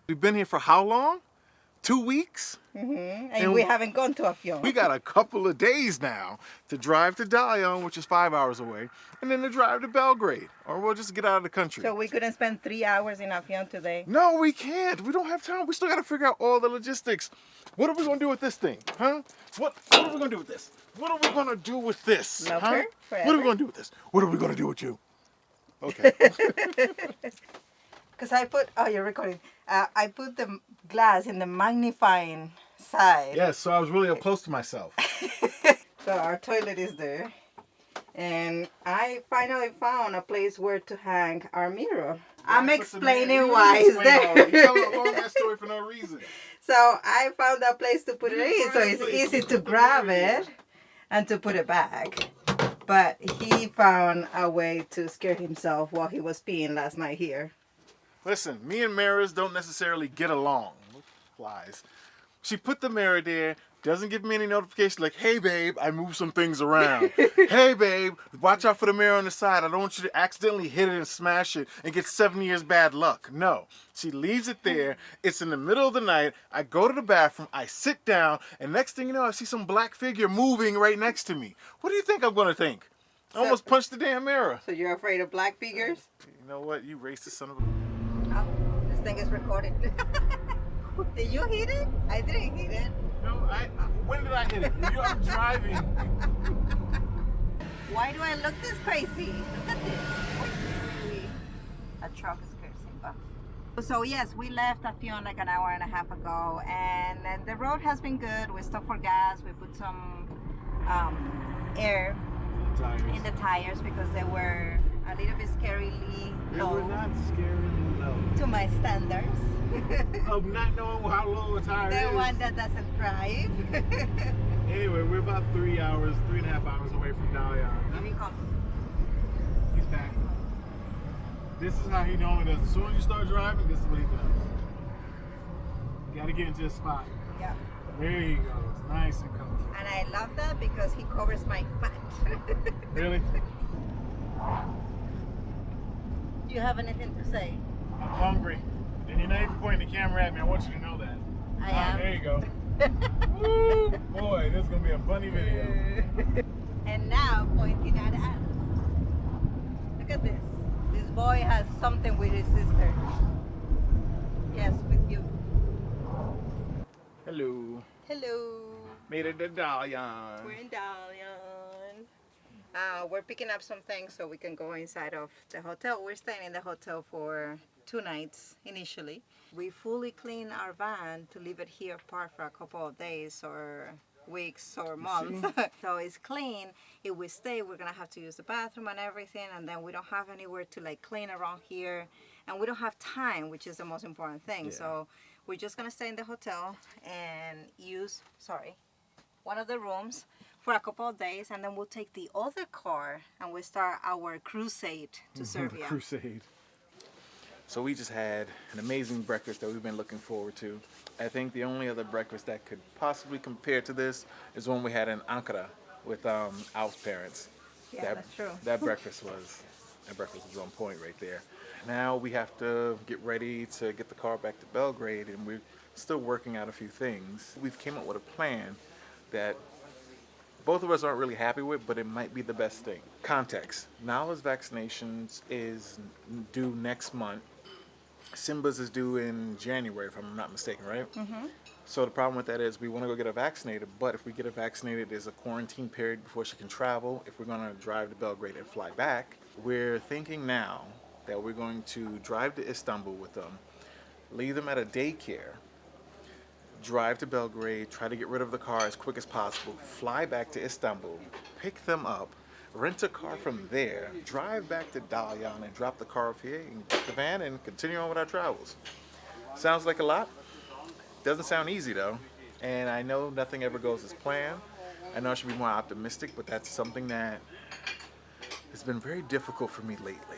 We've been here for how long? 2 weeks? And we haven't gone to Afyon. We got a couple of days now to drive to Dalyan, which is 5 hours away, and then to drive to Belgrade, or we'll just get out of the country. So we couldn't spend 3 hours in Afyon today? No, we can't. We don't have time. We still got to figure out all the logistics. What are we going to do with this thing, huh? What are we going to do with this? What are we going to do with this, Love huh? her What are we forever. going to do with this? What are we going to do with you? Okay. Because I put, oh, you're recording. I put the glass in the magnifying side. Yes, so I was really up close to myself. So our toilet is there. And I finally found a place where to hang our mirror. I'm explaining why it's there. You tell a long ass story for no reason. So I found a place to put it in, so it's easy to grab it and to put it back. But he found a way to scare himself while he was peeing last night here. Listen, me and mirrors don't necessarily get along. Flies. She put the mirror there, doesn't give me any notification like, hey babe, I moved some things around. Hey babe, watch out for the mirror on the side. I don't want you to accidentally hit it and smash it and get 7 years bad luck. No. She leaves it there. It's in the middle of the night. I go to the bathroom. I sit down. And next thing you know, I see some black figure moving right next to me. What do you think I'm going to think? I almost punched the damn mirror. So you're afraid of black figures? You know what? You racist son of a... Oh, this thing is recording. Did you hit it? I didn't hit it. No, when did I hit it? When you're driving. Why do I look this crazy? Look at this. A truck is cursing. So yes, we left Afyon like an hour and a half ago, and the road has been good. We stopped for gas. We put some air in the tires because they were a little bit scarily low. They were not scarily low. To my standards. Of not knowing how low a tire is. The one that doesn't drive. Anyway, we're about 3 hours, 3.5 hours away from Dalyan. Here he comes. He's back. This is how he normally does. As soon as you start driving, this is what he does. You gotta get into a spot. Yeah. There you go. It's nice and comfortable. And I love that because he covers my fat. Really? Do you have anything to say? I'm hungry. And you're not even pointing the camera at me. I want you to know that. I am. There you go. Woo! Boy, this is going to be a funny video. And now pointing at us. Look at this. This boy has something with his sister. Yes, with you. Hello. Hello. Made it to Dalyan. We're in Dalyan. We're picking up some things so we can go inside of the hotel. We're staying in the hotel for 2 nights initially. We fully clean our van to leave it here apart for a couple of days or weeks or months. So it's clean. If we stay, we're gonna have to use the bathroom and everything, and then we don't have anywhere to like clean around here, and we don't have time, which is the most important thing. Yeah. So we're just gonna stay in the hotel and use one of the rooms for a couple of days, and then we'll take the other car and we start our crusade to Serbia. Crusade. So we just had an amazing breakfast that we've been looking forward to. I think the only other breakfast that could possibly compare to this is one we had in Ankara with Alf's parents. Yeah, that's true. That breakfast was on point right there. Now we have to get ready to get the car back to Belgrade, and we're still working out a few things. We've came up with a plan that both of us aren't really happy with, but it might be the best thing. Context. Nala's vaccinations is due next month. Simba's is due in January, if I'm not mistaken, right? Mm-hmm. So the problem with that is we want to go get her vaccinated, but if we get her vaccinated, there's a quarantine period before she can travel. If we're going to drive to Belgrade and fly back, we're thinking now that we're going to drive to Istanbul with them, leave them at a daycare, drive to Belgrade, try to get rid of the car as quick as possible, fly back to Istanbul, pick them up, rent a car from there, drive back to Dalyan and drop the car off here and get the van and continue on with our travels. Sounds like a lot. Doesn't sound easy though. And I know nothing ever goes as planned. I know I should be more optimistic, but that's something that has been very difficult for me lately.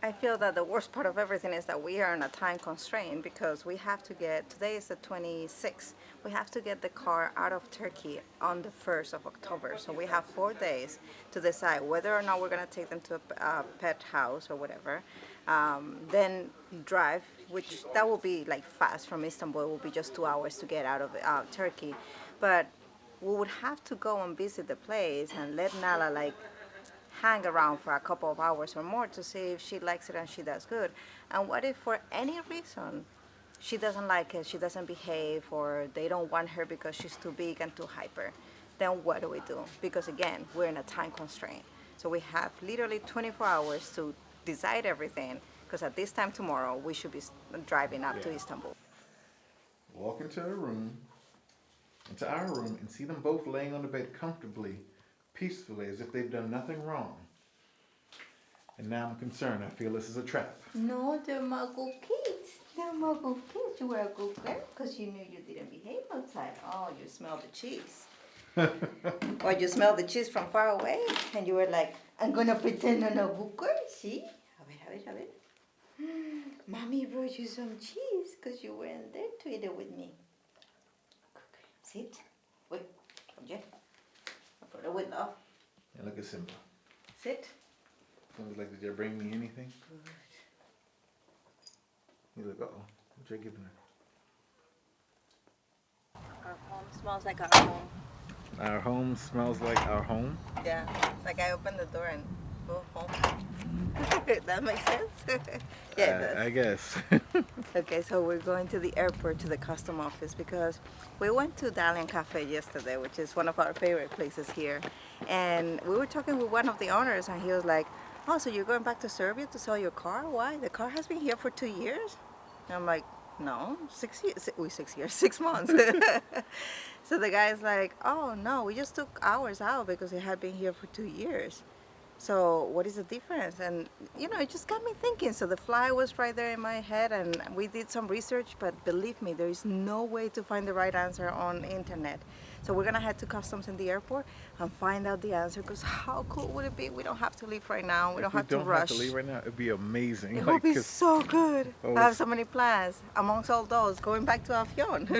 I feel that the worst part of everything is that we are in a time constraint because we have to get, today is the 26th, we have to get the car out of Turkey on the 1st of October. So we have 4 days to decide whether or not we're going to take them to a pet house or whatever. Then drive, which that will be like fast from Istanbul. It will be just 2 hours to get out of Turkey, but we would have to go and visit the place and let Nala like hang around for a couple of hours or more to see if she likes it and she does good. And what if for any reason she doesn't like it, she doesn't behave, or they don't want her because she's too big and too hyper? Then what do we do? Because again, we're in a time constraint. So we have literally 24 hours to decide everything, because at this time tomorrow we should be driving up to Yeah. Istanbul. Walk into our room, and see them both laying on the bed comfortably, peacefully, as if they've done nothing wrong. And now I'm concerned. I feel this is a trap. No, they're my good kids. They're my good kids. You were a good girl because you knew you didn't behave outside. Oh, you smelled the cheese. Or you smelled the cheese from far away and you were like, I'm going to pretend I'm a good girl. See? A ver. Mommy brought you some cheese because you weren't there to eat it with me. Sit. Wait. I brought it with love. And look at Simba. Sit. Simba's like, did you bring me anything? Good. He's like, uh-oh. What you giving her? Our home smells like our home. Our home smells like our home. Yeah, like I opened the door and go home. That makes sense? Yeah, it does. I guess. Okay, so we're going to the airport, to the custom office, because we went to Dalyan Cafe yesterday, which is one of our favorite places here. And we were talking with one of the owners, and he was like, oh, so you're going back to Serbia to sell your car? Why? The car has been here for 2 years? And I'm like, no, 6 years. 6 years, 6 months. So the guy's like, oh, no, we just took hours out because it had been here for 2 years. So what is the difference? And, you know, it just got me thinking. So the fly was right there in my head, and we did some research, but believe me, there is no way to find the right answer on the internet. So we're going to head to customs in the airport and find out the answer, because how cool would it be? We don't have to leave right now. We don't have to rush. If we don't have to leave right now, it'd be amazing. It would be so good. Oh, I have so many plans. Amongst all those, going back to Afyon.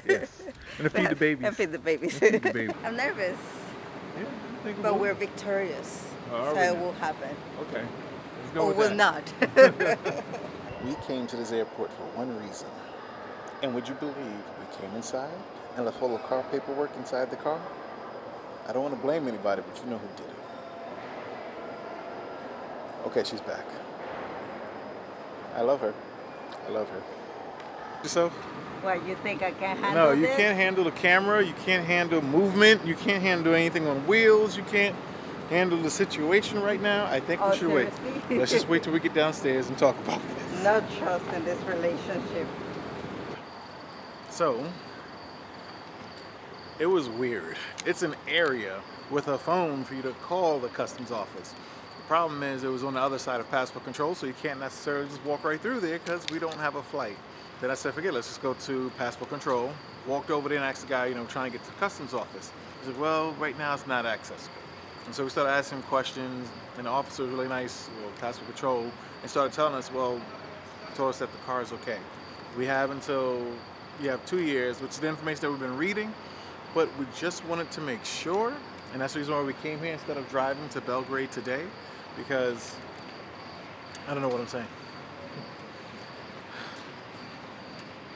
Yes. And to feed the babies. And feed the babies. Feed the babies. I'm nervous, Yeah, I think but we'll- we're victorious. Are So we it now? will happen. Okay. Let's go Or with will that. not. We came to this airport for one reason. And would you believe we came inside and left all the car paperwork inside the car? I don't want to blame anybody, but you know who did it. Okay, she's back. I love her. I love her. Yourself? What, you think I can handle No, you this? can't handle the camera. You can't handle movement. You can't handle anything on wheels. You can't handle the situation right now. I think Oh, we should wait. seriously? Let's just wait till we get downstairs and talk about this. No trust in this relationship. So, it was weird. It's an area with a phone for you to call the customs office. The problem is it was on the other side of passport control, so you can't necessarily just walk right through there because we don't have a flight. Then I said, forget it, let's just go to passport control. Walked over there and asked the guy, trying to get to the customs office. He said, well, right now it's not accessible. And so we started asking him questions, and the officer was really nice, passport control, and started telling us, told us that the car is okay. We have 2 years, which is the information that we've been reading, but we just wanted to make sure, and that's the reason why we came here instead of driving to Belgrade today, because I don't know what I'm saying.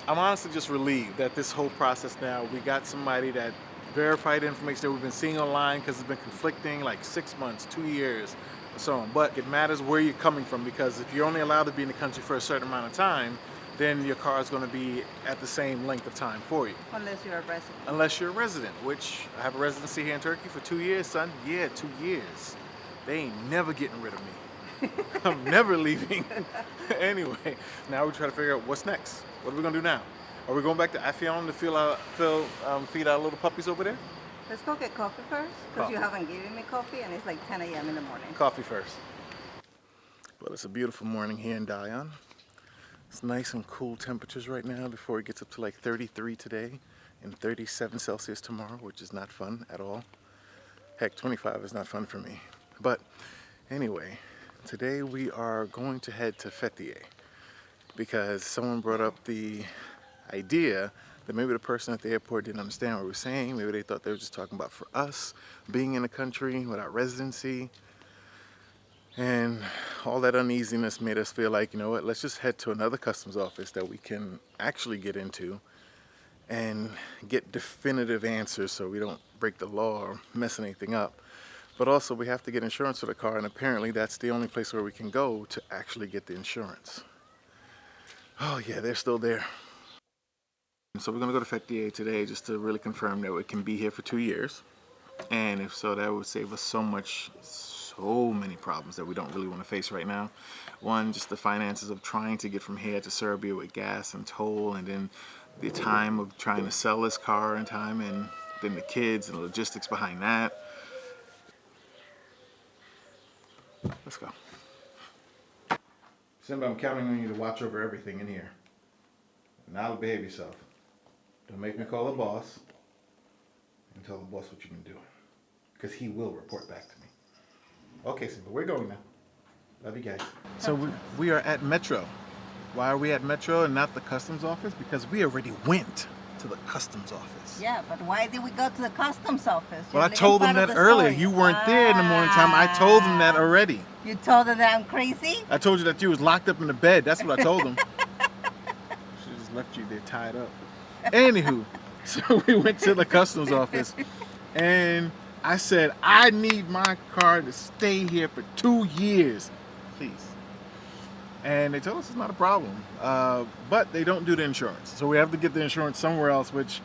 I'm honestly just relieved that this whole process now, we got somebody that verified information that we've been seeing online, because it's been conflicting like 6 months, 2 years, and so on. But it matters where you're coming from, because if you're only allowed to be in the country for a certain amount of time, then your car is going to be at the same length of time for you. Unless you're a resident. Unless you're a resident, which I have a residency here in Turkey for 2 years, son. Yeah, 2 years. They ain't never getting rid of me. I'm never leaving. Anyway, now we try to figure out what's next. What are we gonna do now? Are we going back to Afyon to feed our little puppies over there? Let's go get coffee first, because you Coffee. haven't given me coffee, and it's like 10 a.m. in the morning. Coffee first. Well, it's a beautiful morning here in Dalyan. It's nice and cool temperatures right now before it gets up to like 33 today and 37 Celsius tomorrow, which is not fun at all. Heck, 25 is not fun for me. But anyway, today we are going to head to Fethiye because someone brought up the idea that maybe the person at the airport didn't understand what we were saying. Maybe they thought they were just talking about for us being in the country without residency. And all that uneasiness made us feel like, you know what, let's just head to another customs office that we can actually get into and get definitive answers so we don't break the law or mess anything up. But also we have to get insurance for the car, and apparently that's the only place where we can go to actually get the insurance. Oh yeah, they're still there. So we're gonna go to Fethiye today just to really confirm that it can be here for 2 years. And if so, that would save us so many problems that we don't really want to face right now. One, just the finances of trying to get from here to Serbia with gas and toll, and then the time of trying to sell this car in time, and then the kids and the logistics behind that. Let's go. Simba, I'm counting on you to watch over everything in here. Now behave yourself. Don't make me call the boss and tell the boss what you've been doing, because he will report back to me. Okay, Simba, we're going now. Love you guys. So we are at Metro. Why are we at Metro and not the customs office? Because we already went to the customs office. Yeah, but why did we go to the customs office? Well, I told them that earlier. You weren't there in the morning time. I told them that already. You told them that I'm crazy? I told you that you was locked up in the bed. That's what I told them. She just left you there tied up. Anywho, so we went to the customs office and I said, I need my car to stay here for 2 years, please. And they told us it's not a problem, but they don't do the insurance. So we have to get the insurance somewhere else, which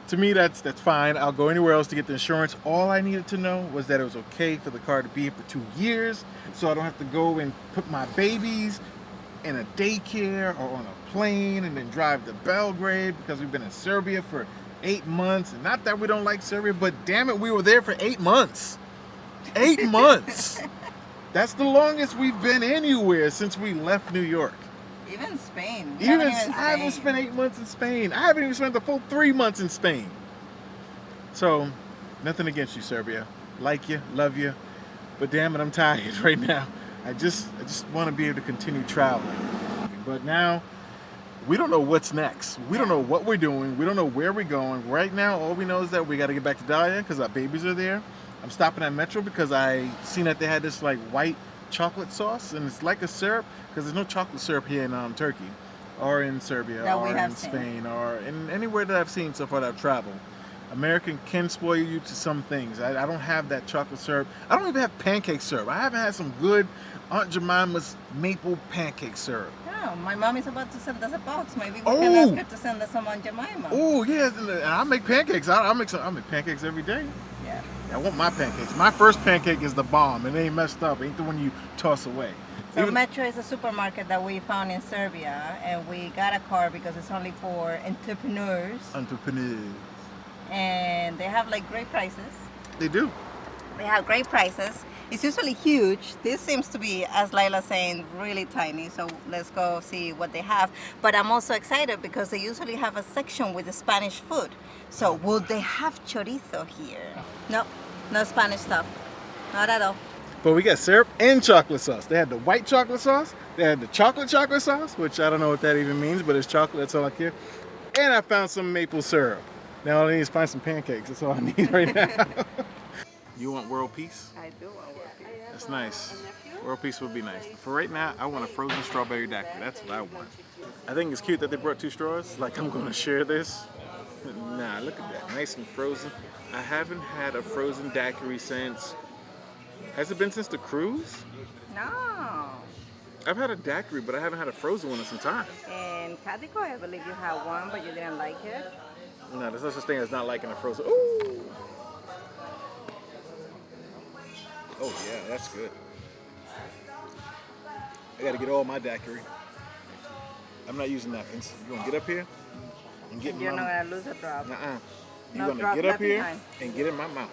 to me, that's fine. I'll go anywhere else to get the insurance. All I needed to know was that it was okay for the car to be here for 2 years, so I don't have to go and put my babies in a daycare or on a plane and then drive to Belgrade, because we've been in Serbia for 8 months. And not that we don't like Serbia, but damn it, we were there for 8 months. 8 months. That's the longest we've been anywhere since we left New York. Even Spain. I haven't spent 8 months in Spain. I haven't even spent the full 3 months in Spain. So, nothing against you, Serbia. Like you, love you, but damn it, I'm tired right now. I just want to be able to continue traveling. But now, we don't know what's next. We don't know what we're doing. We don't know where we're going. Right now, all we know is that we got to get back to Dalyan because our babies are there. I'm stopping at Metro because I seen that they had this like white chocolate sauce, and it's like a syrup, because there's no chocolate syrup here in Turkey or in Serbia or in Spain or in anywhere that I've seen so far that I've traveled. American can spoil you to some things. I don't have that chocolate syrup. I don't even have pancake syrup. I haven't had some good Aunt Jemima's maple pancake syrup. Oh, my mom is about to send us a box. Maybe we can ask her to send us some Aunt Jemima. Oh, yes, and I make pancakes. I make pancakes every day. Yeah. I want my pancakes. My first pancake is the bomb. It ain't messed up. It ain't the one you toss away. So Metro is a supermarket that we found in Serbia, and we got a car because it's only for entrepreneurs. And they have like great prices. They do. They have great prices. It's usually huge. This seems to be, as Layla's saying, really tiny. So let's go see what they have. But I'm also excited because they usually have a section with the Spanish food. So will they have chorizo here? No, no Spanish stuff. Not at all. But we got syrup and chocolate sauce. They had the white chocolate sauce. They had the chocolate sauce, which I don't know what that even means, but it's chocolate. That's all I care. And I found some maple syrup. Now all I need is find some pancakes. That's all I need right now. You want world peace? I do want world peace. That's nice. World peace would be nice. But for right now, I want a frozen strawberry daiquiri. That's what I want. I think it's cute that they brought 2 straws. Like, I'm going to share this. Nah, look at that. Nice and frozen. I haven't had a frozen daiquiri since... Has it been since the cruise? No. I've had a daiquiri, but I haven't had a frozen one in some time. In Cadico, I believe you had one, but you didn't like it. No, there's no such thing as not liking a frozen. Ooh! Oh yeah, that's good. I gotta get all my daiquiri. I'm not using napkins. You gonna get up here and get You're not gonna lose a drop. You're gonna get up here and get in my mouth.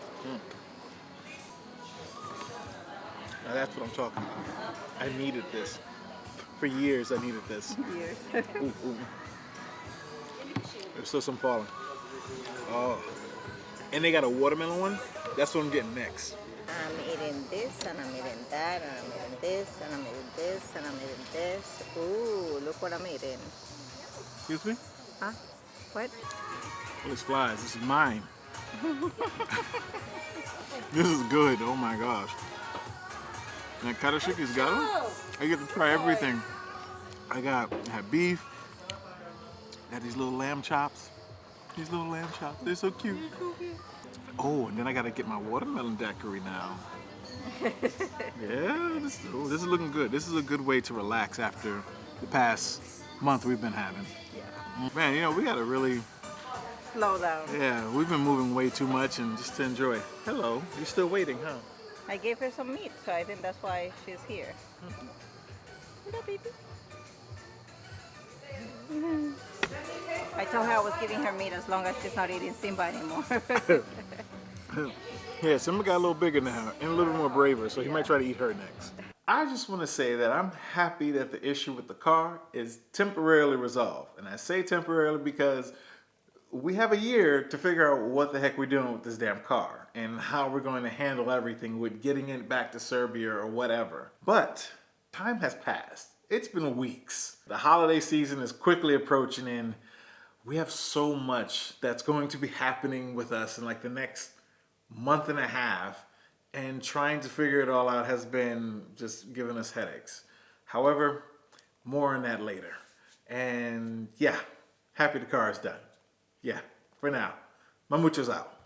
Now that's what I'm talking about. I needed this. For years, I needed this. Years. Ooh, ooh. There's still some falling. Oh. And they got a watermelon one. That's what I'm getting next. I'm eating this, and I'm eating that, and I'm eating this, and I'm eating this, and I'm eating this. Ooh, look what I'm eating. Excuse me? Huh? What? Well, it's flies. This is mine. This is good. Oh my gosh. And karışık is got I get to try everything. I had beef, got these little lamb chops. These little lamb chops, they're so cute. Oh, and then I gotta get my watermelon daiquiri now. Yeah, this is looking good. This is a good way to relax after the past month we've been having. Yeah. Man, you know, we gotta really, Slow down. yeah, we've been moving way too much and just to enjoy. Hello, you're still waiting, huh? I gave her some meat, so I think that's why she's here. Hello, baby. I told her I was giving her meat as long as she's not eating Simba anymore. Yeah, Simba got a little bigger now and a little more braver, so he might try to eat her next. I just want to say that I'm happy that the issue with the car is temporarily resolved. And I say temporarily because we have a year to figure out what the heck we're doing with this damn car and how we're going to handle everything with getting it back to Serbia or whatever. But time has passed. It's been weeks. The holiday season is quickly approaching and we have so much that's going to be happening with us in like the next month and a half, and trying to figure it all out has been just giving us headaches. However, more on that later. And yeah, happy the car is done. Yeah, for now. Mamuchos out.